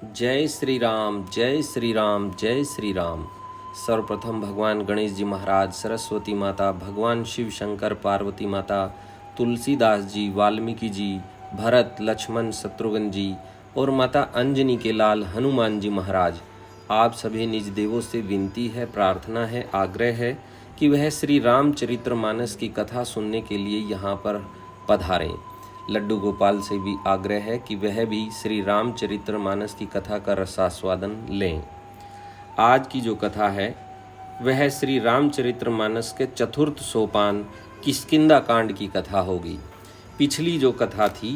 जय श्री राम, जय श्री राम, जय श्री राम। सर्वप्रथम भगवान गणेश जी महाराज, सरस्वती माता, भगवान शिव शंकर, पार्वती माता, तुलसीदास जी, वाल्मीकि जी, भरत, लक्ष्मण, शत्रुघ्न जी और माता अंजनी के लाल हनुमान जी महाराज, आप सभी निज देवों से विनती है, प्रार्थना है, आग्रह है कि वह श्री रामचरितमानस की कथा सुनने के लिए यहाँ पर पधारें। लड्डू गोपाल से भी आग्रह है कि वह भी श्री रामचरितमानस की कथा का रसास्वादन लें। आज की जो कथा है वह श्री रामचरितमानस के चतुर्थ सोपान किष्किंधा कांड की कथा होगी। पिछली जो कथा थी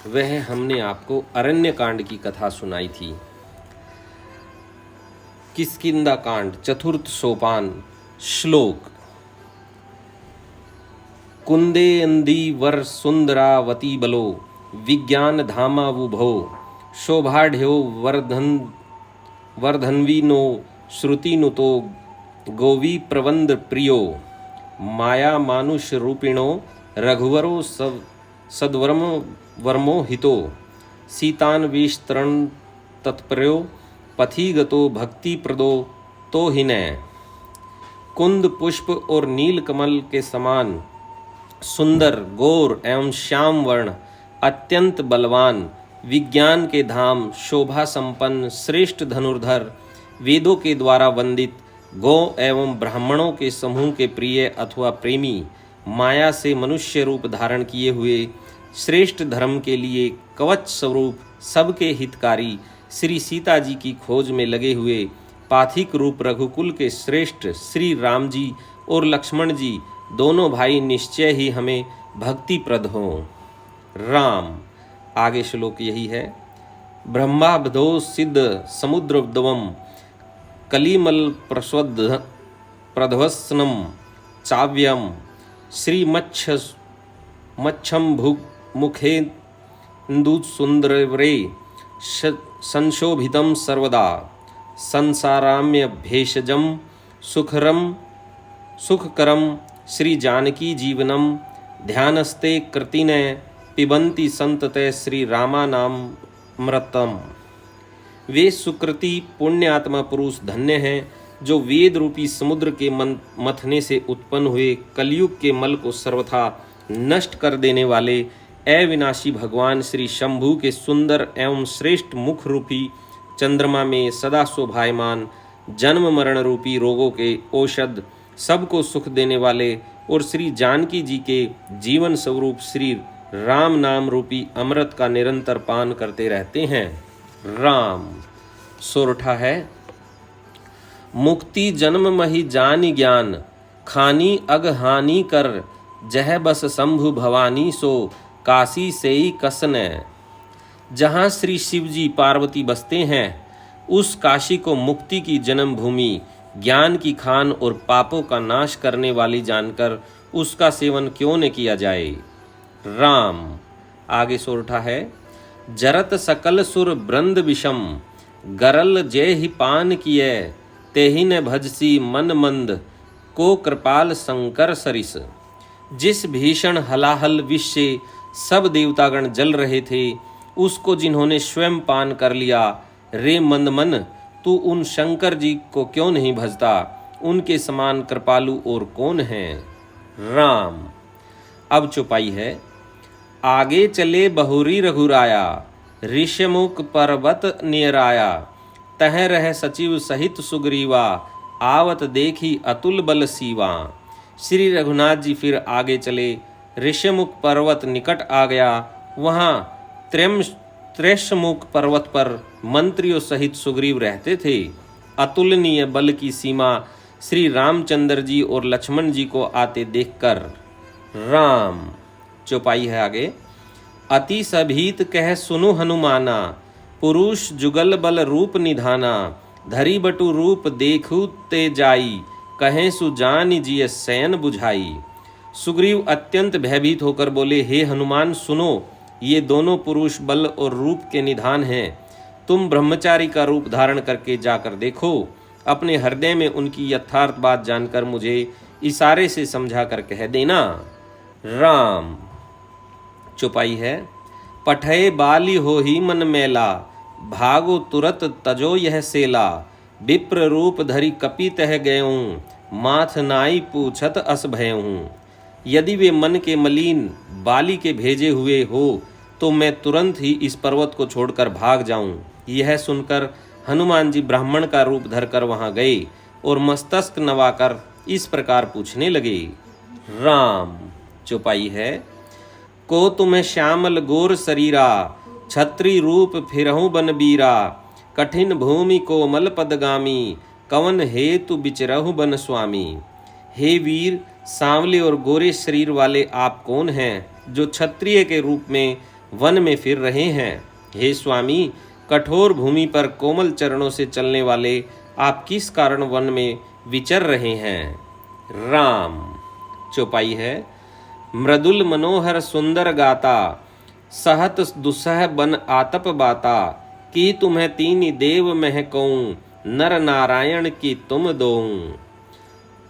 वह हमने आपको अरण्य कांड की कथा सुनाई थी। किष्किंधा कांड चतुर्थ सोपान श्लोक। कुंदेंदी वर सुंदरावती बलो विज्ञान धामा वुभो शोभाढ़्यो वर्धन्वीनो श्रुतिनुतो गोवी प्रबंध प्रियो माया मानुष रूपिणो रघुवरो सद्वर्म वर्मो हितो सीतान्वेष्टरण तत्पर्यो पथिगतो भक्ति प्रदो तो हिनय। कुंद पुष्प और नील कमल के समान सुंदर, गौर एवं श्याम वर्ण, अत्यंत बलवान, विज्ञान के धाम, शोभा संपन्न, श्रेष्ठ धनुर्धर, वेदों के द्वारा वंदित, गौ एवं ब्राह्मणों के समूह के प्रिय अथवा प्रेमी, माया से मनुष्य रूप धारण किए हुए, श्रेष्ठ धर्म के लिए कवच स्वरूप, सबके हितकारी, श्री सीता जी की खोज में लगे हुए, पाथिक रूप रघुकुल के श्रेष्ठ श्री राम जी और लक्ष्मण जी दोनों भाई निश्चय ही हमें भक्तिप्रद हों। राम। आगे श्लोक यही है। ब्रह्माब्धो सिद्ध समुद्रद्वम कलिमल प्रध्वस्नम चाव्यम श्रीमच्छम मुखे सुंदरवरे संशोभितम सर्वदा संसाराम्य भेषजम सुखकरम श्री जानकी जीवनम ध्यानस्ते कृतिनय पिबंती संतते श्री रामा नाम मृतम। वे सुकृति पुण्यात्मा पुरुष धन्य हैं जो वेद रूपी समुद्र के मथने से उत्पन्न हुए कलयुग के मल को सर्वथा नष्ट कर देने वाले अविनाशी भगवान श्री शंभु के सुंदर एवं श्रेष्ठ मुख रूपी चंद्रमा में सदा शोभायमान, जन्म मरण रूपी रोगों के औषध, सबको सुख देने वाले और श्री जानकी जी के जीवन स्वरूप श्री राम नाम रूपी अमृत का निरंतर पान करते रहते हैं। राम। सोरठा है। मुक्ति जन्म मही जानि ज्ञान खानी अग हानि कर जह बस शंभु भवानी सो काशी सेई कसने। जहाँ श्री शिव जी पार्वती बसते हैं उस काशी को मुक्ति की जन्म भूमि, ज्ञान की खान और पापों का नाश करने वाली जानकर उसका सेवन क्यों न किया जाए। राम। आगे सोरठा है। जरत सकल सुर ब्रंद विषम गरल जय ही पान किए तेहि न भजसी मन मंद को कृपाल शंकर सरिस। जिस भीषण हलाहल विष से सब देवतागण जल रहे थे उसको जिन्होंने स्वयं पान कर लिया, रे मंद मन तू उन शंकर जी को क्यों नहीं भजता, उनके समान कृपालु और कौन है। राम। अब चौपाई है। आगे चले बहुरी रघुराया ऋषमुख पर्वत नियराया तह रह सचिव सहित सुग्रीवा आवत देखी अतुल बल सीवा। श्री रघुनाथ जी फिर आगे चले, ऋषमुख पर्वत निकट आ गया। वहाँ त्रेशमुख पर्वत पर मंत्रियों सहित सुग्रीव रहते थे। अतुलनीय बल की सीमा श्री रामचंद्र जी और लक्ष्मण जी को आते देखकर। राम। चौपाई है आगे। अति सभीत कह सुनु हनुमाना पुरुष जुगल बल रूप निधाना धरी बटु रूप देखु ते जाई कहें सुजान जिय सैन बुझाई। सुग्रीव अत्यंत भयभीत होकर बोले, हे हनुमान सुनो, ये दोनों पुरुष बल और रूप के निधान हैं। तुम ब्रह्मचारी का रूप धारण करके जाकर देखो, अपने हृदय में उनकी यथार्थ बात जानकर मुझे इशारे से समझा कर कह देना। राम। चौपाई है। पठय बाली हो ही मन मैला भागो तुरत तजो यह सेला, विप्र रूप धरि कपि तह गयों, माथ नाई पूछत अस भयऊं। यदि वे मन के मलिन बाली के भेजे हुए हो तो मैं तुरंत ही इस पर्वत को छोड़कर भाग जाऊं। यह सुनकर हनुमान जी ब्राह्मण का रूप धरकर वहां गए और मस्तक नवाकर इस प्रकार पूछने लगे। राम। चौपाई है। को तुम्हें श्यामल गोर शरीरा, छत्री रूप फिरहु बन बीरा, कठिन भूमि कोमल पदगामी, कवन हेतु बिचरहु बन स्वामी। हे वीर, सांवले और गोरे शरीर वाले आप कौन हैं जो क्षत्रिय के रूप में वन में फिर रहे हैं। हे स्वामी, कठोर भूमि पर कोमल चरणों से चलने वाले आप किस कारण वन में विचर रहे हैं। राम। चौपाई है। मृदुल मनोहर सुंदर गाता, सहत दुसह बन आतप बाता, कि तुम्हें तीन देव मह कहूं, नर नारायण की तुम दोऊं।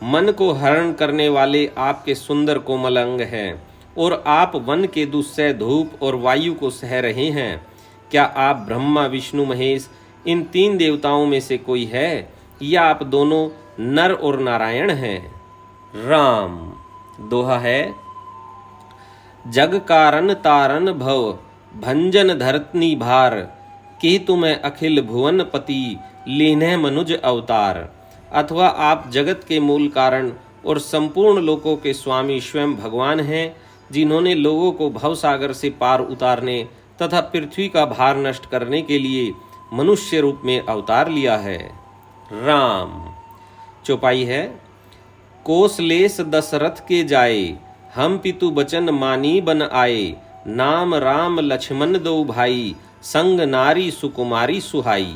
मन को हरण करने वाले आपके सुंदर कोमल अंग हैं और आप वन के दुस्सह धूप और वायु को सह रहे हैं। क्या आप ब्रह्मा विष्णु महेश इन तीन देवताओं में से कोई है या आप दोनों नर और नारायण हैं। राम। दोहा है। जग कारण तारन भव, भंजन धरतनी भार, कि तुम्हें अखिल भुवन पति, लीन्ह मनुज अवतार। अथवा आप जगत के मूल कारण और संपूर्ण लोकों के स्वामी स्वयं भगवान हैं, जिन्होंने लोगों को भवसागर से पार उतारने तथा पृथ्वी का भार नष्ट करने के लिए मनुष्य रूप में अवतार लिया है। राम। चौपाई है। कोसलेस दशरथ के जाए, हम पितु बचन मानी बन आए, नाम राम लक्ष्मण दो भाई, संग नारी सुकुमारी सुहाई।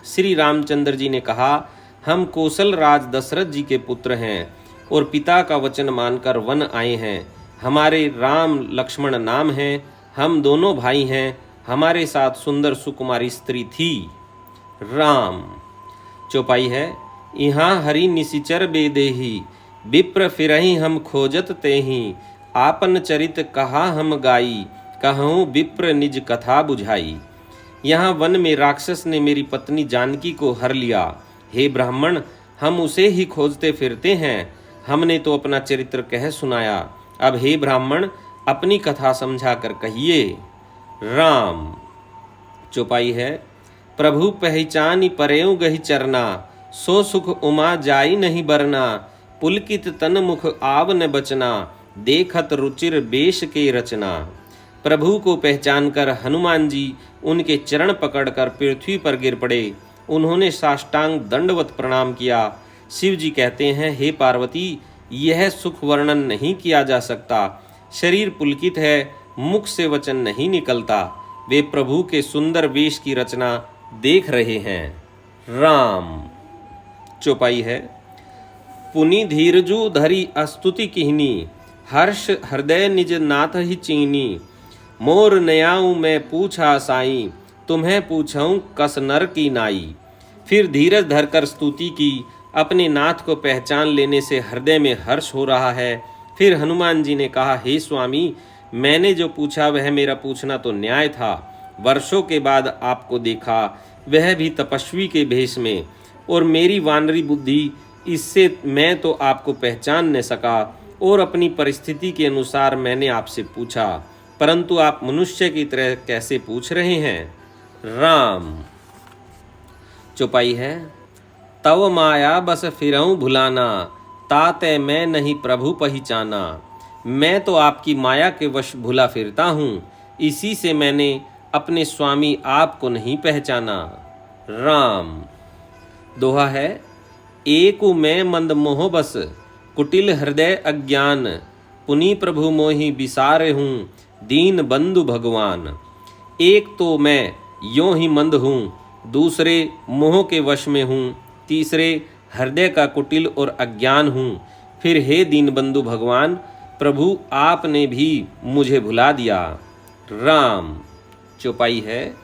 श्री रामचंद्र जी ने कहा, हम कौशल राज दशरथ जी के पुत्र हैं और पिता का वचन मानकर वन आए हैं। हमारे राम लक्ष्मण नाम हैं, हम दोनों भाई हैं, हमारे साथ सुंदर सुकुमारी स्त्री थी। राम। चौपाई है। यहाँ हरि निशिचर बेदेही, विप्र फिरहि हम खोजत तेहि, आपन चरित कहा हम गाई, कहूँ विप्र निज कथा बुझाई। यहाँ वन में राक्षस ने मेरी पत्नी जानकी को हर लिया। हे ब्राह्मण, हम उसे ही खोजते फिरते हैं। हमने तो अपना चरित्र कह सुनाया, अब हे ब्राह्मण अपनी कथा समझा कर कहिए। राम। चौपाई है। प्रभु पहचानी परेऊ गही चरना, सो सुख उमा जाई नहीं बरना, पुलकित तन मुख आव न बचना, देखत रुचिर बेश के रचना। प्रभु को पहचानकर हनुमान जी उनके चरण पकड़कर पृथ्वी पर गिर पड़े। उन्होंने साष्टांग दंडवत प्रणाम किया। शिव जी कहते हैं, हे पार्वती, यह सुख वर्णन नहीं किया जा सकता। शरीर पुलकित है, मुख से वचन नहीं निकलता। वे प्रभु के सुंदर वेश की रचना देख रहे हैं। राम। चौपाई है। पुनि धीरजु धरि अस्तुति किहनी, हर्ष हृदय निज नाथ ही चीनी, मोर नयाऊं मैं पूछा साई, तुम्हें पूछऊं कस नर की नाई। फिर धीरज धरकर स्तुति की। अपने नाथ को पहचान लेने से हृदय में हर्ष हो रहा है। फिर हनुमान जी ने कहा, हे स्वामी, मैंने जो पूछा वह मेरा पूछना तो न्याय था। वर्षों के बाद आपको देखा, वह भी तपस्वी के भेष में, और मेरी वानरी बुद्धि, इससे मैं तो आपको पहचान न सका और अपनी परिस्थिति के अनुसार मैंने आपसे पूछा, परंतु आप मनुष्य की तरह कैसे पूछ रहे हैं। राम। चौपाई है। तव माया बस फिरऊं भुलाना, ताते मैं नहीं प्रभु पहचाना। मैं तो आपकी माया के वश भुला फिरता हूँ, इसी से मैंने अपने स्वामी आपको नहीं पहचाना। राम। दोहा है। एकु मैं मंद मोह बस, कुटिल हृदय अज्ञान, पुनि प्रभु मोहि बिसारे हूँ, दीन बंधु भगवान। एक तो मैं यों ही मंद हूँ, दूसरे मोह के वश में हूँ, तीसरे हृदय का कुटिल और अज्ञान हूँ। फिर हे दीन बंधु भगवान, प्रभु आपने भी मुझे भुला दिया। राम। चौपाई है।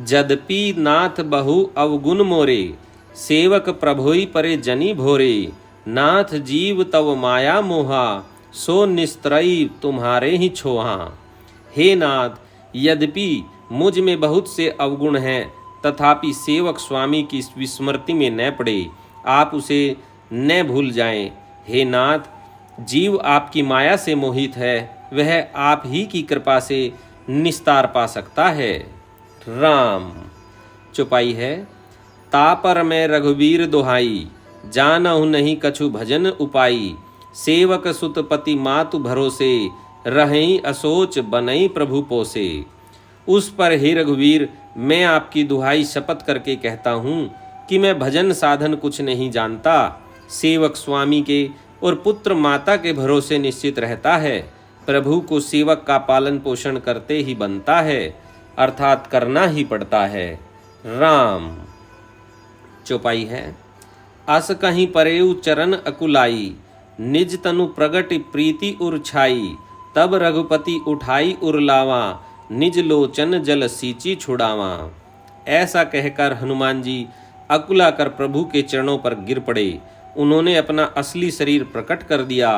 जदपि नाथ बहु अवगुण मोरे, सेवक प्रभुई परे जनी भोरे, नाथ जीव तव माया मोहा, सो निस्त्रयी तुम्हारे ही छोहा। हे नाथ, यद्यपि मुझ में बहुत से अवगुण हैं, तथापि सेवक स्वामी की विस्मृति में न पड़े, आप उसे न भूल जाएं। हे नाथ, जीव आपकी माया से मोहित है, वह आप ही की कृपा से निस्तार पा सकता है। राम। चौपाई है। तापर में रघुवीर दुहाई, जानहु नहीं कछु भजन उपाई। सेवक सुत पति मातु भरोसे, रहें असोच बनई प्रभु पोसे। उस पर हे रघुवीर, मैं आपकी दुहाई शपथ करके कहता हूँ कि मैं भजन साधन कुछ नहीं जानता। सेवक स्वामी के और पुत्र माता के भरोसे निश्चित रहता है। प्रभु को सेवक का पालन पोषण करते ही बनता है, अर्थात करना ही पड़ता है। राम। चौपाई है। अस कहीं परेउ चरण अकुलाई, निज तनु प्रगट प्रीति उर छाई। तब रघुपति उठाई उर लावा, निज लोचन जल सींची छुड़ावा। ऐसा कहकर हनुमान जी अकुला कर प्रभु के चरणों पर गिर पड़े। उन्होंने अपना असली शरीर प्रकट कर दिया।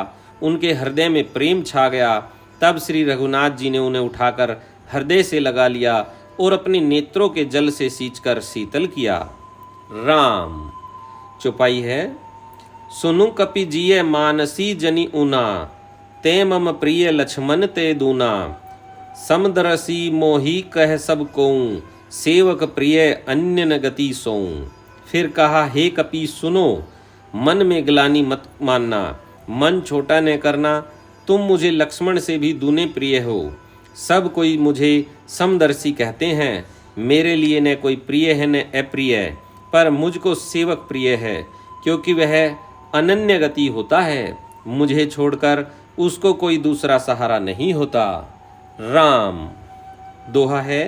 उनके हृदय में प्रेम छा गया। तब श्री रघुनाथ जी ने उन्हें उठाकर हृदय से लगा लिया और अपने नेत्रों के जल से सींचकर शीतल किया। राम। चौपाई है। सुनु कपि जिय मानसी जनि ऊना, ते मम प्रिय लक्ष्मण ते दूना। समदरसी मोही कह सब कोऊं, सेवक प्रिय अन्य न गति सोऊं। फिर कहा, हे कपि सुनो, मन में ग्लानि मत मानना, मन छोटा न करना। तुम मुझे लक्ष्मण से भी दूने प्रिय हो। सब कोई मुझे समदर्शी कहते हैं। मेरे लिए न कोई प्रिय है न अप्रिय, पर मुझको सेवक प्रिय है, क्योंकि वह अनन्य गति होता है। मुझे छोड़कर उसको कोई दूसरा सहारा नहीं होता। राम। दोहा है।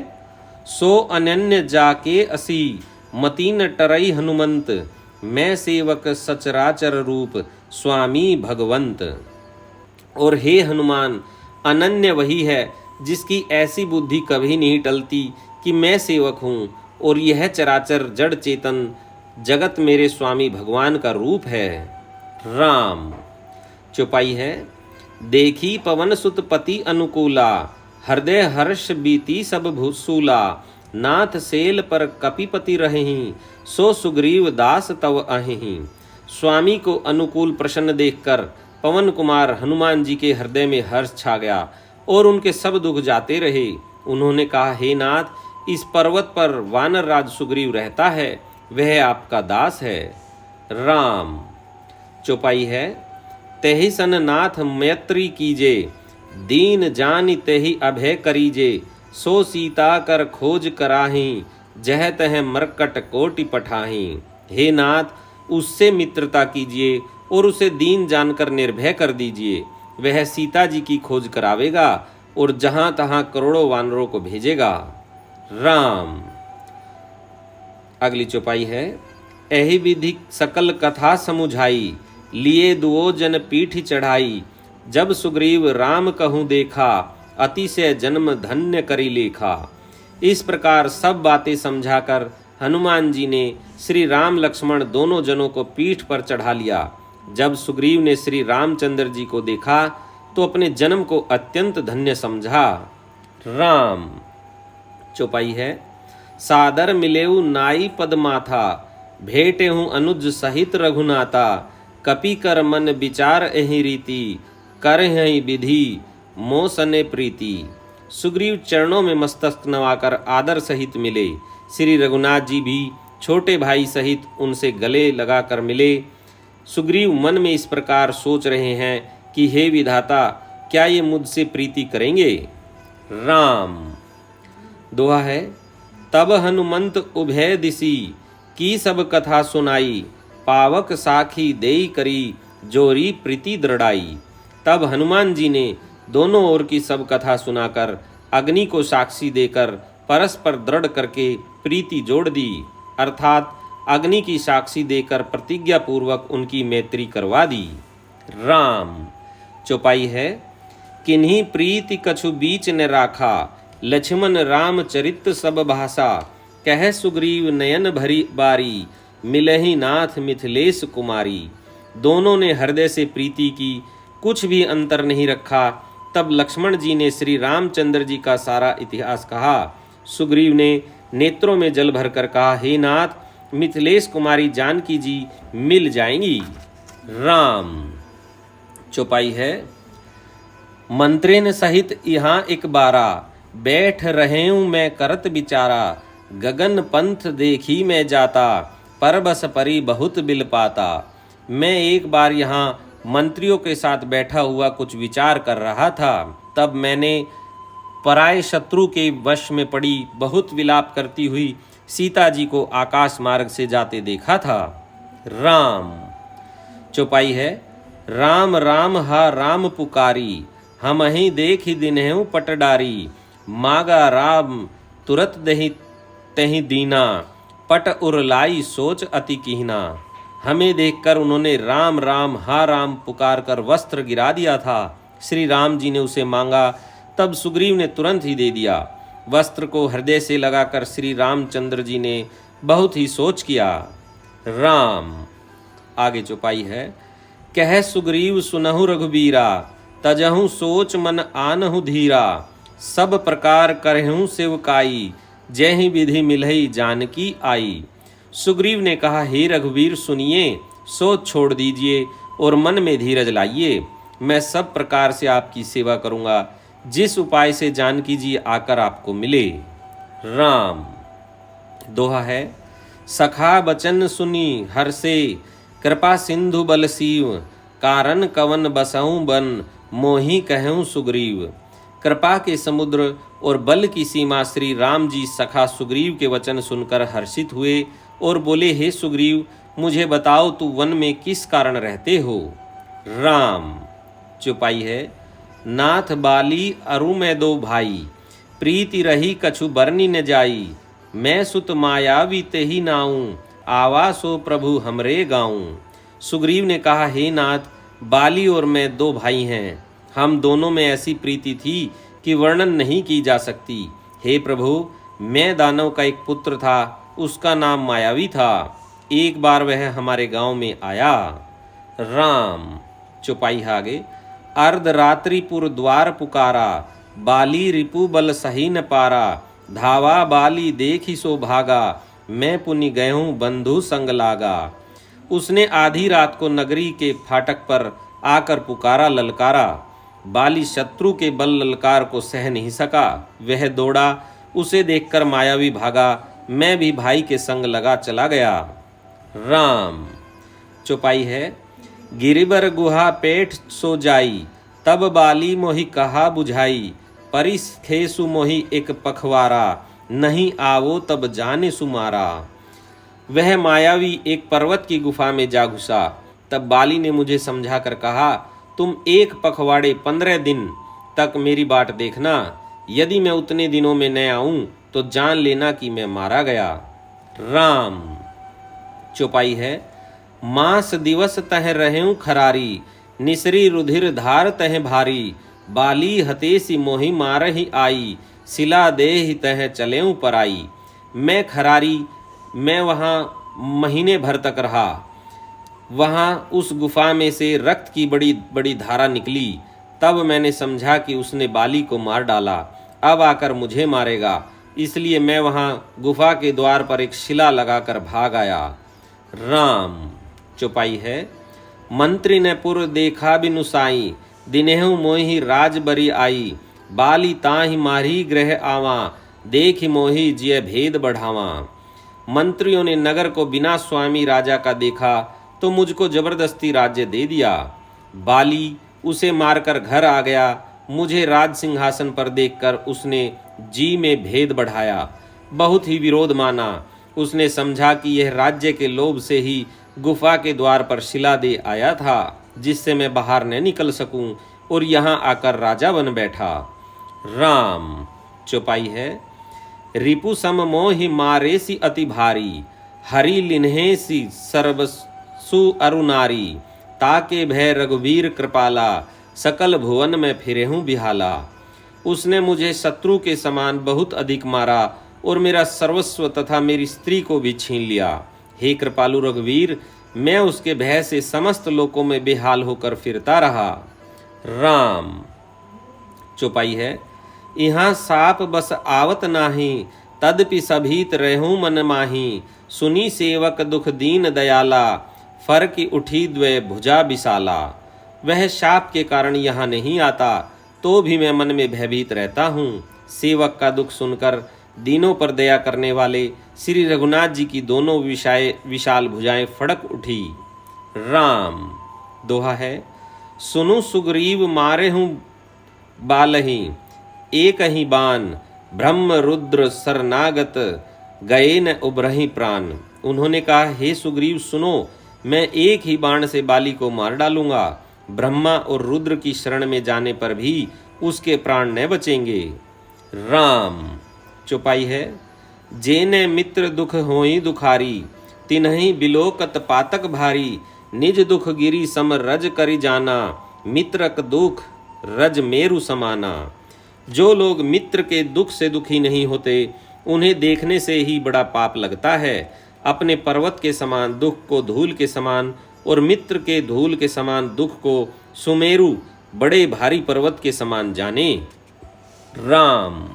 सो अनन्य जाके असी, मति न टरई हनुमंत। मैं सेवक सचराचर रूप, स्वामी भगवंत। और हे हनुमान, अनन्य वही है जिसकी ऐसी बुद्धि कभी नहीं टलती कि मैं सेवक हूँ और यह चराचर जड़ चेतन जगत मेरे स्वामी भगवान का रूप है। राम। चौपाई है। देखी पवन सुत पति अनुकूला, हृदय हर्ष बीती सब भूसूला। नाथ सेल पर कपिपति रहें, सो सुग्रीव दास तव अहिं। स्वामी को अनुकूल प्रसन्न देखकर पवन कुमार हनुमान जी के हृदय में हर्ष छा गया और उनके सब दुख जाते रहे। उन्होंने कहा, हे नाथ, इस पर्वत पर वानर राज सुग्रीव रहता है, वह आपका दास है। राम। चौपाई है। तेहि सन नाथ मैत्री कीजे, दीन जानि तेहि अभय करीजे। सो सीता कर खोज कराहीं, जह तह मरकट कोटि पठाहीं। हे नाथ, उससे मित्रता कीजिए और उसे दीन जानकर निर्भय कर दीजिए। वह सीता जी की खोज करावेगा और जहां तहां करोड़ों वानरों को भेजेगा। राम। अगली चौपाई है। एहि विधि सकल कथा समुझाई, लिए दुओ जन पीठ चढ़ाई। जब सुग्रीव राम कहूँ देखा, अतिशय जन्म धन्य करी लेखा। इस प्रकार सब बातें समझाकर हनुमान जी ने श्री राम लक्ष्मण दोनों जनों को पीठ पर चढ़ा लिया। जब सुग्रीव ने श्री रामचंद्र जी को देखा तो अपने जन्म को अत्यंत धन्य समझा। राम। चौपाई है। सादर मिलेऊ नाई पद माथा, भेटे हूँ अनुज सहित रघुनाथा। कपि कर मन विचार एहि रीति, करहि विधि मोसने प्रीति। सुग्रीव चरणों में मस्तक नवाकर आदर सहित मिले। श्री रघुनाथ जी भी छोटे भाई सहित उनसे गले लगाकर मिले। सुग्रीव मन में इस प्रकार सोच रहे हैं कि हे विधाता, क्या ये मुझसे प्रीति करेंगे। राम। दोहा है। तब हनुमंत उभय दिसी, की सब कथा सुनाई। पावक साखी देई करी, जोरी प्रीति दृढ़ाई। तब हनुमान जी ने दोनों ओर की सब कथा सुनाकर अग्नि को साक्षी देकर परस्पर दृढ़ करके प्रीति जोड़ दी, अर्थात अग्नि की साक्षी देकर प्रतिज्ञा पूर्वक उनकी मैत्री करवा दी। राम। चौपाई है। किन्हीं प्रीति कछु बीच न राखा, लक्ष्मण राम चरित सब भाषा। कह सुग्रीव नयन भरी बारी, मिलहि नाथ मिथिलेश कुमारी। दोनों ने हृदय से प्रीति की, कुछ भी अंतर नहीं रखा। तब लक्ष्मण जी ने श्री रामचंद्र जी का सारा इतिहास कहा। सुग्रीव ने नेत्रों में जल भरकर कहा, हे नाथ, मिथिलेश कुमारी जानकी जी मिल जाएंगी। राम। चौपाई है, मंत्रेन सहित यहाँ एक बारा, बैठ रहे हूँ मैं करत बिचारा, गगन पंथ देखी मैं जाता, पर बस परी बहुत बिल पाता। मैं एक बार यहाँ मंत्रियों के साथ बैठा हुआ कुछ विचार कर रहा था, तब मैंने पराये शत्रु के वश में पड़ी बहुत विलाप करती हुई सीता जी को आकाश मार्ग से जाते देखा था। राम। चौपाई है, राम राम हा राम पुकारी, हम ही देख ही दिनहु पटडारी, मागा राम तुरत दही तही दीना, पट उरलाई सोच अति कीना। हमें देखकर उन्होंने राम राम हा राम पुकार कर वस्त्र गिरा दिया था। श्री राम जी ने उसे मांगा, तब सुग्रीव ने तुरंत ही दे दिया। वस्त्र को हृदय से लगाकर श्री रामचंद्र जी ने बहुत ही सोच किया। राम। आगे चौपाई है, कह सुग्रीव सुनहु रघुबीरा, तजहु सोच मन आनहु धीरा, सब प्रकार करहु सेवकाई, जय ही विधि मिलई जानकी आई। सुग्रीव ने कहा, हे रघुवीर सुनिए, सोच छोड़ दीजिए और मन में धीरज लाइए। मैं सब प्रकार से आपकी सेवा करूंगा, जिस उपाय से जानकी जी आकर आपको मिले। राम। दोहा है, सखा बचन सुनी हर्षे, कृपा सिंधु बल सीव, कारण कवन बसऊं बन, मोहि कहूं सुग्रीव। कृपा के समुद्र और बल की सीमा श्री राम जी सखा सुग्रीव के वचन सुनकर हर्षित हुए और बोले, हे सुग्रीव, मुझे बताओ तू वन में किस कारण रहते हो। राम। चौपाई है, नाथ बाली अरु में दो भाई, प्रीति रही कछु बरनी न जाई, मैं सुत मायावी तेहि नाऊं, आवासो प्रभु हमरे गाऊं। सुग्रीव ने कहा, हे नाथ, बाली और मैं दो भाई हैं। हम दोनों में ऐसी प्रीति थी कि वर्णन नहीं की जा सकती। हे प्रभु, मैं दानव का एक पुत्र था, उसका नाम मायावी था। एक बार वह हमारे गांव में आया। राम। चौपाई है आगे, अर्धरात्रिपुर द्वार पुकारा, बाली रिपु बल सही न पारा, धावा बाली देखी सो भागा, मैं पुनि गयहूँ बंधु संग लागा। उसने आधी रात को नगरी के फाटक पर आकर पुकारा, ललकारा। बाली शत्रु के बल ललकार को सह नहीं सका, वह दौड़ा, उसे देखकर मायावी भागा, मैं भी भाई के संग लगा चला गया। राम। चौपाई है, गिरिबर गुहा पेठ सो जाई, तब बाली मोहि कहा बुझाई, परिस खेसु मोहि एक पखवारा, नहीं आवो तब जाने सुमारा। वह मायावी एक पर्वत की गुफा में जा घुसा। तब बाली ने मुझे समझाकर कहा, तुम एक पखवाड़े 15 दिन तक मेरी बाट देखना, यदि मैं उतने दिनों में न आऊं तो जान लेना कि मैं मारा गया। राम। चौपाई है, मास दिवस तह रहें खरारी, निसरी रुधिर धार तह भारी, बाली हतेसी मोहि मारहि आई, सिला देहि तह चलें पराई। मैं खरारी, मैं वहाँ महीने भर तक रहा। वहाँ उस गुफा में से रक्त की बड़ी बड़ी धारा निकली। तब मैंने समझा कि उसने बाली को मार डाला, अब आकर मुझे मारेगा, इसलिए मैं वहाँ गुफा के द्वार पर एक शिला लगाकर भाग आया। राम। चौपाई है, मंत्री ने पुर देखा बिनु साई, दिनेहु मोहि राजबरी आई, बाली ताहि मारी ग्रह आवा, देख मोहि जिय भेद बढ़ावा। मंत्रियों ने नगर को बिना स्वामी राजा का देखा तो मुझको जबरदस्ती राज्य दे दिया। बाली उसे मारकर घर आ गया। मुझे राज सिंहासन पर देखकर उसने जी में भेद बढ़ाया, बहुत ही विरोध माना। उसने समझा कि यह राज्य के लोभ से ही गुफा के द्वार पर शिला दे आया था, जिससे मैं बाहर न निकल सकूं, और यहाँ आकर राजा बन बैठा। राम। चौपाई है, रिपु सम मोहि मारेसी अति भारी, हरि लिन्हेसी सर्वसु अरुनारी, ताके भय रघुवीर कृपाला, सकल भुवन में फिरेहूँ बिहाला। उसने मुझे शत्रु के समान बहुत अधिक मारा और मेरा सर्वस्व तथा मेरी स्त्री को भी छीन लिया। हे कृपालु रघुवीर, मैं उसके भय से समस्त लोकों में बेहाल होकर फिरता रहा। राम। चौपाई है, यहाँ साप बस आवत नाही, तदपि सभीत रहूं मन माही, सुनी सेवक दुख दीन दयाला, फर की उठी द्वय भुजा विशाला। वह शाप के कारण यहाँ नहीं आता, तो भी मैं मन में भयभीत रहता हूँ। सेवक का दुख सुनकर दीनों पर दया करने वाले श्री रघुनाथ जी की दोनों विशाल भुजाएं फड़क उठी। राम दोहा है, सुनु सुग्रीव मारे हूँ बालही, एक ही बाण, ब्रह्म रुद्र सरनागत, गए न उभरहि प्राण। उन्होंने कहा, हे सुग्रीव सुनो, मैं एक ही बाण से बाली को मार डालूंगा। ब्रह्मा और रुद्र की शरण में जाने पर भी उसके प्राण न बचेंगे। राम चौपाई है, जेने मित्र दुख होई दुखारी, तिन्हि बिलोकत पातक भारी, निज दुख गिरी सम रज करि जाना, मित्रक दुख रज मेरु समाना। जो लोग मित्र के दुख से दुखी नहीं होते, उन्हें देखने से ही बड़ा पाप लगता है। अपने पर्वत के समान दुख को धूल के समान और मित्र के धूल के समान दुख को सुमेरु बड़े भारी पर्वत के समान जाने। राम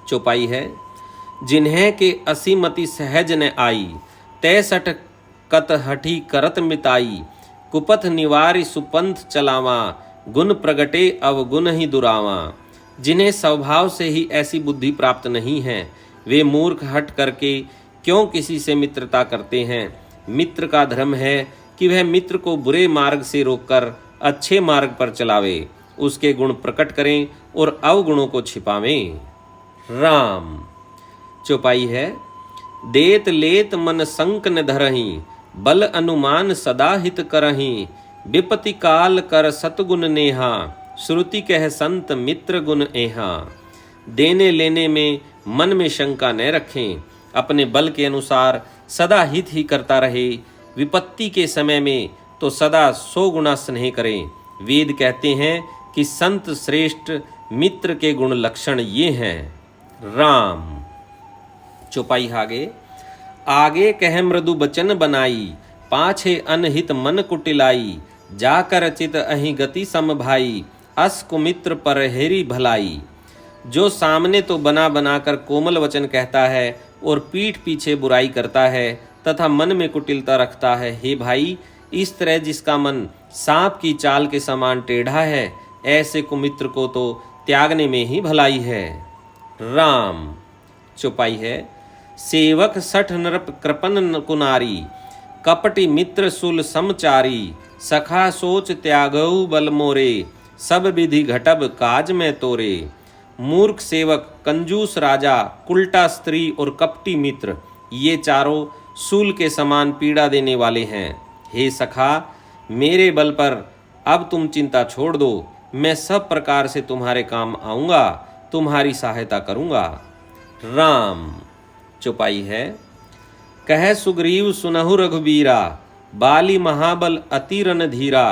चौपाई है, जिन्हें के असीमति सहज न आई, तैसठ कत हठी करत मिताई, कुपथ निवारि सुपंथ चलावा, गुण प्रगटे अवगुण ही दुरावा। जिन्हें स्वभाव से ही ऐसी बुद्धि प्राप्त नहीं है, वे मूर्ख हट करके क्यों किसी से मित्रता करते हैं। मित्र का धर्म है कि वह मित्र को बुरे मार्ग से रोककर अच्छे मार्ग पर चलावे, उसके गुण प्रकट करें और अवगुणों को छिपावें। राम चौपाई है, देत लेत मन संक न धरहि, बल अनुमान सदा हित करहि, विपति काल कर सतगुण नेहा, श्रुति कह संत मित्र गुण एहा। देने लेने में मन में शंका न रखें, अपने बल के अनुसार सदा हित ही करता रहे, विपत्ति के समय में तो सदा 100 गुना स्नेह करें। वेद कहते हैं कि संत श्रेष्ठ मित्र के गुण लक्षण ये हैं। राम चौपाई आगे कह मृदु बचन बनाई, पाछे अनहित मन कुटिलाई, जाकर चित अहि गति सम भाई, अस कुमित्र पर हेरी भलाई। जो सामने तो बना बनाकर कोमल वचन कहता है और पीठ पीछे बुराई करता है तथा मन में कुटिलता रखता है, हे भाई, इस तरह जिसका मन सांप की चाल के समान टेढ़ा है, ऐसे कुमित्र को तो त्यागने में ही भलाई है। राम चौपाई है, सेवक सठ नरप कृपन कुनारी, कपटि मित्र सुल समचारी, सखा सोच त्यागऊ बल मोरे, सब विधि घटब काज में तोरे। मूर्ख सेवक, कंजूस राजा, उल्टा स्त्री और कपटी मित्र, ये चारों सूल के समान पीड़ा देने वाले हैं। हे सखा, मेरे बल पर अब तुम चिंता छोड़ दो, मैं सब प्रकार से तुम्हारे काम आऊँगा, तुम्हारी सहायता करूँगा। राम चौपाई है, कह सुग्रीव सुनहु रघुबीरा, बाली महाबल अति रणधीरा,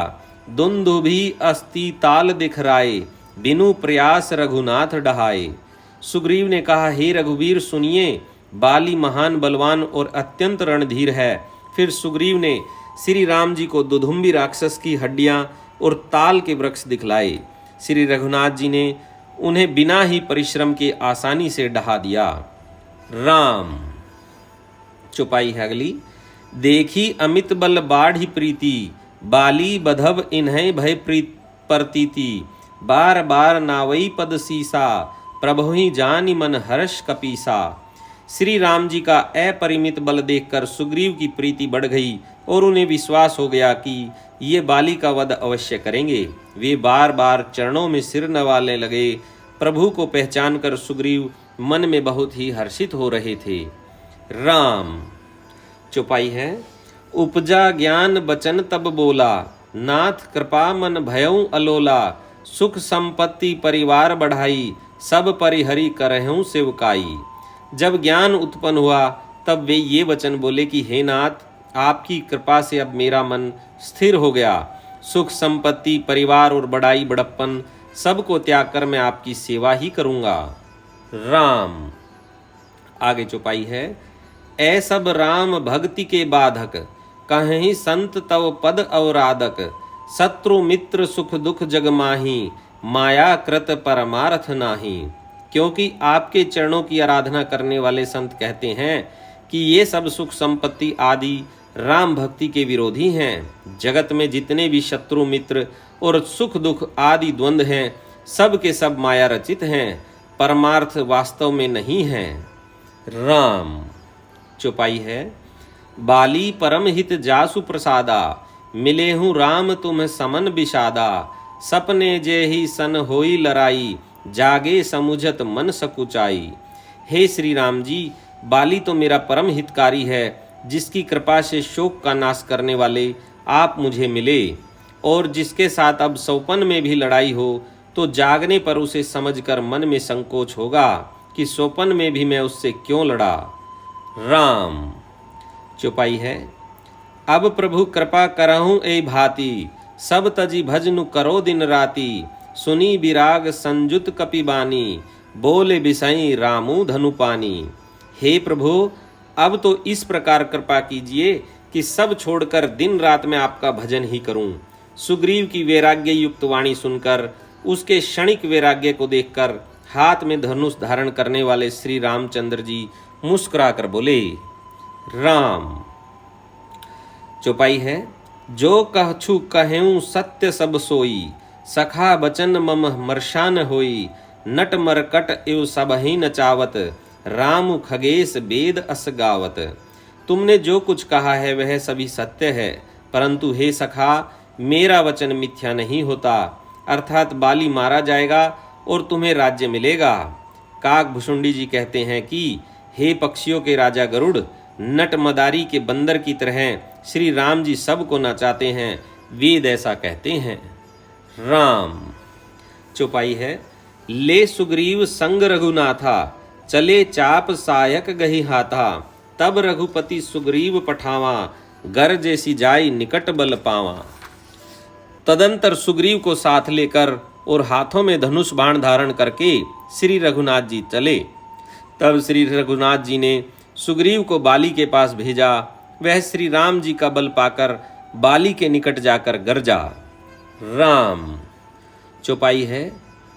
दुंदुभि अस्ति ताल दिखराए, बिनु प्रयास रघुनाथ डहाए। सुग्रीव ने कहा, हे रघुवीर सुनिए, बाली महान बलवान और अत्यंत रणधीर है। फिर सुग्रीव ने श्री राम जी को दुधुम्बी राक्षस की हड्डियां और ताल के वृक्ष दिखलाए। श्री रघुनाथ जी ने उन्हें बिना ही परिश्रम के आसानी से डहा दिया। राम चौपाई है अगली, देखी अमित बल बाढ़ी प्रीति, बाली बधब इन्हें भय प्रतीति, बार बार नावई पद सीसा, प्रभुहि जानि मन हर्ष कपीसा। श्री राम जी का अपरिमित बल देखकर सुग्रीव की प्रीति बढ़ गई और उन्हें विश्वास हो गया कि ये बाली का वध अवश्य करेंगे। वे बार बार चरणों में सिर नवाने लगे। प्रभु को पहचान कर सुग्रीव मन में बहुत ही हर्षित हो रहे थे। राम चौपाई है, उपजा ज्ञान बचन तब बोला, नाथ कृपा मन भयउ अलोला, सुख संपत्ति परिवार बढ़ाई, सब परिहरि करहूं सेवकाई। जब ज्ञान उत्पन्न हुआ तब वे ये वचन बोले कि हे नाथ, आपकी कृपा से अब मेरा मन स्थिर हो गया। सुख संपत्ति परिवार और बड़ाई बड़प्पन सबको त्याग कर मैं आपकी सेवा ही करूँगा। राम आगे चौपाई है, ऐ सब राम भक्ति के बाधक, कहीं संत तव पद अवराधक, शत्रु मित्र सुख दुख जग माही, माया कृत परमार्थ नाही। क्योंकि आपके चरणों की आराधना करने वाले संत कहते हैं कि ये सब सुख संपत्ति आदि राम भक्ति के विरोधी हैं। जगत में जितने भी शत्रु मित्र और सुख दुख आदि द्वंद्व हैं, सब के सब माया रचित हैं, परमार्थ वास्तव में नहीं हैं। राम। चौपाई है। बाली परम हित जासु प्रसादा, मिले हूँ राम तुम समन विषादा, सपने जे ही सन होई लड़ाई, जागे समुझत मन सकुचाई। हे श्री राम जी, बाली तो मेरा परम हितकारी है, जिसकी कृपा से शोक का नाश करने वाले आप मुझे मिले, और जिसके साथ अब सौपन में भी लड़ाई हो तो जागने पर उसे समझकर मन में संकोच होगा कि सोपन में भी मैं उससे क्यों लड़ा। राम। चौपाई है। अब प्रभु कृपा करहूँ ए भांति, सब तजी भजनु करो दिन राति, सुनी विराग संजुत कपिबानी, बोले बिसाई रामू धनुपानी। हे प्रभु, अब तो इस प्रकार कृपा कीजिए कि सब छोड़कर दिन रात मैं आपका भजन ही करूं। सुग्रीव की वैराग्य युक्त वाणी सुनकर, उसके क्षणिक वैराग्य को देखकर हाथ में धनुष धारण करने वाले श्री रामचंद्र जी मुस्कुराकर बोले। राम। चौपाई है। जो कहछु कहेऊं सत्य सब सोई, सखा बचन मम मर्शान होई, नट मरकट एव सबहि नचावत, राम खगेश वेद अस गावत। तुमने जो कुछ कहा है वह सभी सत्य है, परंतु हे सखा, मेरा वचन मिथ्या नहीं होता, अर्थात बाली मारा जाएगा और तुम्हें राज्य मिलेगा। काक भुषुंडी जी कहते हैं कि हे पक्षियों के राजा गरुड़, नट मदारी के बंदर की तरह श्री राम जी सबको नचाते हैं, वेद ऐसा कहते हैं। राम। चौपाई है। ले सुग्रीव संग रघुनाथा, चले चाप सायक गही हाथा, तब रघुपति सुग्रीव पठावा, गर जैसी जाई निकट बल पावा। तदंतर सुग्रीव को साथ लेकर और हाथों में धनुष बाण धारण करके श्री रघुनाथ जी चले। तब श्री रघुनाथ जी ने सुग्रीव को बाली के पास भेजा। वह श्री राम जी का बल पाकर बाली के निकट जाकर गरजा। राम। चौपाई है।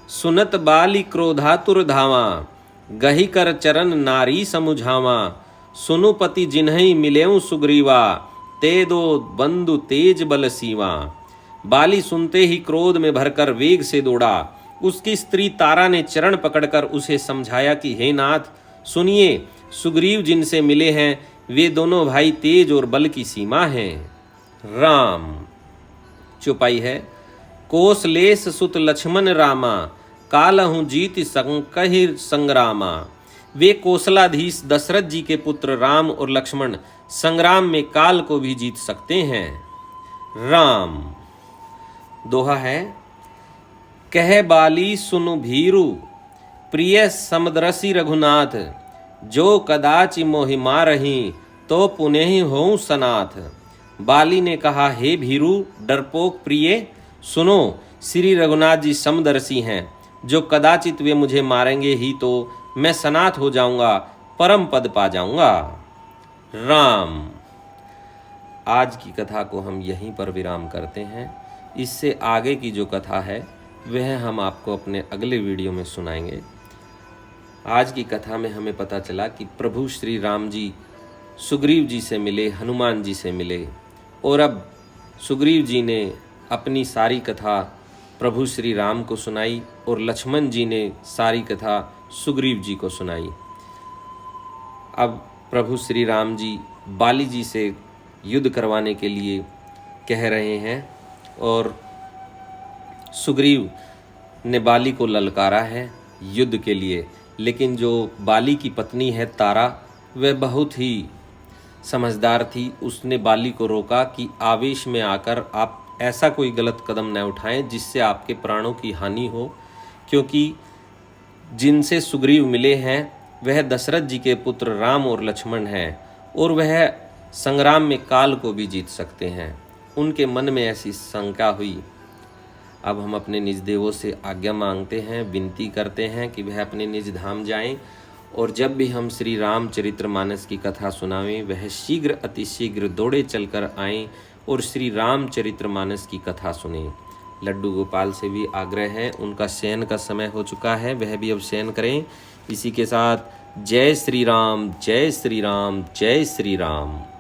सुनत बाली क्रोधातुर धावा, गही कर चरण नारी समुझावा, सुनुपति जिन्हई मिलेऊं सुग्रीवा, ते दो बंधु तेज बल सीवा। बाली सुनते ही क्रोध में भरकर वेग से दौड़ा। उसकी स्त्री तारा ने चरण पकड़कर उसे समझाया कि हे नाथ, सुनिए, सुग्रीव जिनसे मिले हैं वे दोनों भाई तेज और बल की सीमा हैं। राम। चौपाई है। कोसलेस सुत लक्ष्मण रामा, कालहु जीत संकहि संग्रामा। वे कोसलाधीश दशरथ जी के पुत्र राम और लक्ष्मण संग्राम में काल को भी जीत सकते हैं। राम। दोहा है। कह बाली सुनु भीरु, प्रिय समदरसी रघुनाथ, जो कदाचि मोहि मारही, तो पुनः होऊं सनाथ। बाली ने कहा, हे भीरु डरपोक प्रिय, सुनो, श्री रघुनाथ जी समदर्शी हैं, जो कदाचित वे मुझे मारेंगे ही तो मैं सनाथ हो जाऊंगा, परम पद पा जाऊंगा। राम। आज की कथा को हम यहीं पर विराम करते हैं। इससे आगे की जो कथा है वह हम आपको अपने अगले वीडियो में सुनाएंगे। आज की कथा में हमें पता चला कि प्रभु श्री राम जी सुग्रीव जी से मिले, हनुमान जी से मिले, और अब सुग्रीव जी ने अपनी सारी कथा प्रभु श्री राम को सुनाई और लक्ष्मण जी ने सारी कथा सुग्रीव जी को सुनाई। अब प्रभु श्री राम जी बाली जी से युद्ध करवाने के लिए कह रहे हैं और सुग्रीव ने बाली को ललकारा है युद्ध के लिए। लेकिन जो बाली की पत्नी है तारा, वह बहुत ही समझदार थी। उसने बाली को रोका कि आवेश में आकर आप ऐसा कोई गलत कदम न उठाएं जिससे आपके प्राणों की हानि हो, क्योंकि जिनसे सुग्रीव मिले हैं वह दशरथ जी के पुत्र राम और लक्ष्मण हैं और वह संग्राम में काल को भी जीत सकते हैं। उनके मन में ऐसी शंका हुई। अब हम अपने निज देवों से आज्ञा मांगते हैं, विनती करते हैं कि वह अपने निज धाम जाएं, और जब भी हम श्री रामचरितमानस की कथा सुनावें वह शीघ्र अतिशीघ्र दौड़े चलकर आएं और श्री रामचरितमानस की कथा सुनें। लड्डू गोपाल से भी आग्रह है, उनका शयन का समय हो चुका है, वह भी अब शयन करें। इसी के साथ जय श्री राम, जय श्री राम, जय श्री राम।